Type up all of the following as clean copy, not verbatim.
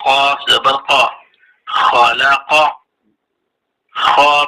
قاف زبر قا، خالقا، خا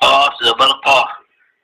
قاف زبر قا،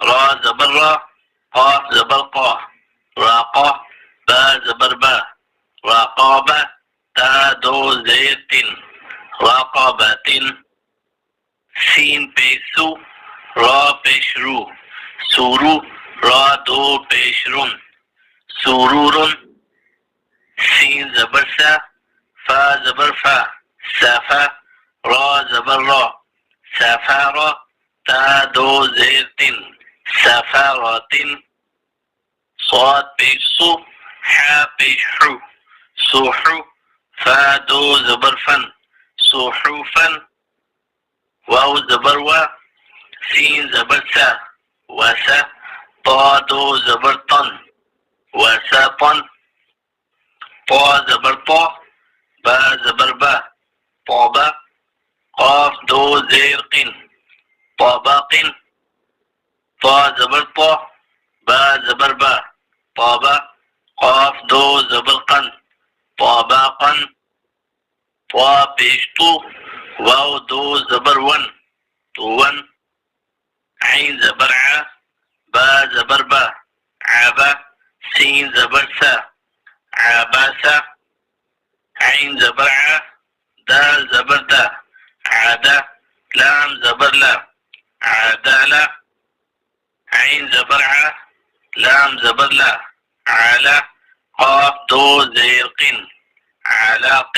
را زبر را، قاف زبر قا، راقا، با زبر با، راقابة، تا دو زير تن، راقابة، سين بيسو، را بيشرو، سورو، را دو بيشرون، سورور، سين زبر سا، فا زبر فا، سافا، را زبر را، سافارا، تا دو زير تن، سفارة، صاد بيش صو، حا بيش حو، صوحو، فا دو زبر فن، صوحوفا، واو زبر وا، سين زبر سا، وسا، طا دو زبر طن، وساطا، طا زبر طا، با زبر با، طابا، قاف دو زير قن، طاباق، طا زبر طا، با زبر با، طابا، قاف دو زبر قن، طاباقا، طا بيشتو، واو دو زبر ون، طوان، عين زبر ع، با زبر با، عبا، سين زبر سا، عباسا، عين زبر ع، دال زبر دا، عدا، لام زبر لا، عدالا، عين زبر ع، لام زبر لا، علا، قاف دو زير قن، علاق،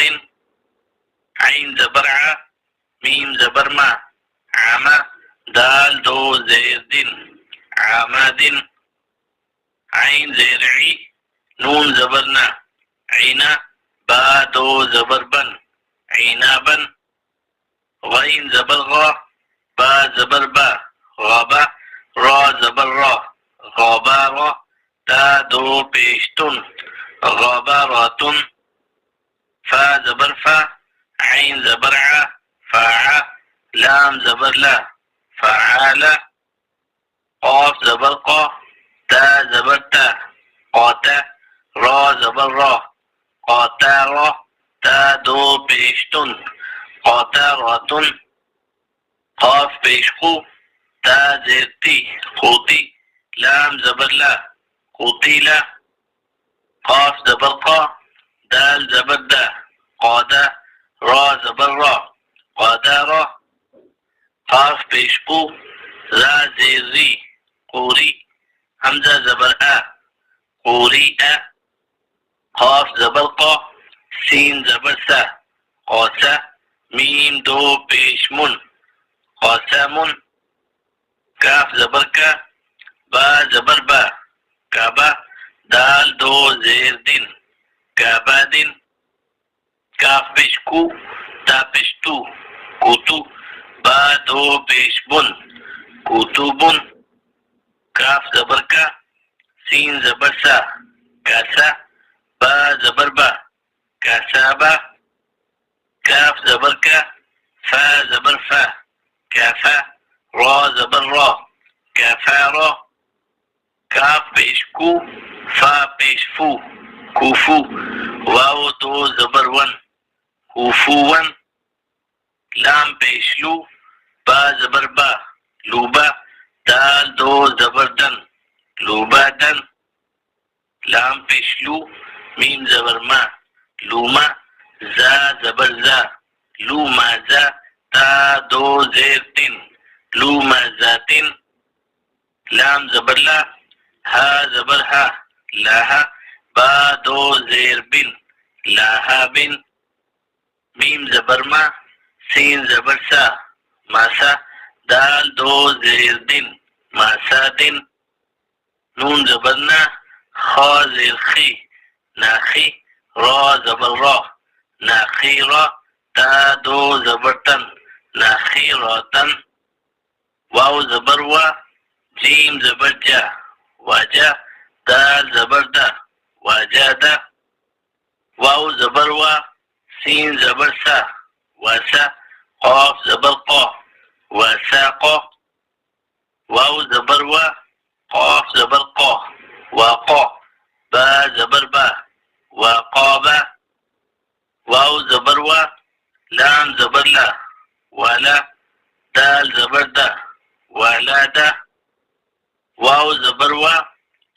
عين زبر ع، ميم زبر ما، عما، دال دو زير دن، عماد، عين زير عي، نون زبرنا، عنا، با دو زبر بن، عنابا، غين زبر غا، با زبر با، غابا، را زبر را، غابارا، تا دو پیشتن، غاباراتن، فا زبر فا، عين زبر ع، فاع، لام زبر لا، فعالا، قاف زبر قا، تا زبر تا، قاتا، را زبر را، قاتارا، تا دو پیشتن، قاتاراتن، قاف پیشخو، تا زيرتي، قوتي، لام زبر لا، قوتيلا، قاف زبر قا دال زبر دا قادا را زبر را قادارا قاف پیش قو را زیر ری قوری حمزه زبر آ قوری آ قاف زبر قا سین زبر سا قاسا میم دو پیش من قاسمون کاف زبر کا با زبر با کعبہ دال دو زیر دن کعبہ دن کاف پیش کو تا پیش تو کوتو با دو پیش بن کوتوبن کاف زبر کا سین زبر سا کاسا با زبر با کاسابا کاف زبر کا فا زبر فا کافا را زبر را کافارا کاف پیش کو فا پیش فو کوفو واو دو زبر ون کوفوون لام پیش لو با زبر با لوبا دال دو زبر دن لوبا دن لام پیش لو میم زبر ما لوما زا زبر زا لوما زا تا دو زیر تن لوما زاتن لام زبر لا ها زبر ها لاها با دو زیر بن لاها بن میم زبر ما سین زبر سا ماسا دال دو زیر دن ماسا دن نون زبر نا خا زیر خی ناخی را زبر را ناخی را تا دو زبر تن ناخی را تن واو زبر وا جیم زبر جا واجا دال زبر دا واجا دا واو زبر وا سین زبر سا واسا قاف زبر قا واساقا واو زبر وا قاف زبر قا واقا با زبر با وقابا واو زبر وا لام زبر لا ولا دال زبر دا ولا دا واو زبر وا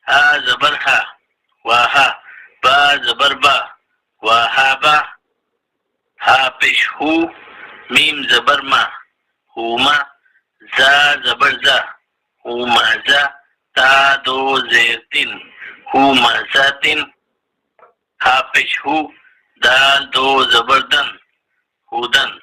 ها زبر ها وها با زبر با وها با ها پیش هو میم زبر ما هوما زا زبر زا هوما زا تا دو زیرتن هوما زاتن ها پیش هو دال دو زبر دن هودن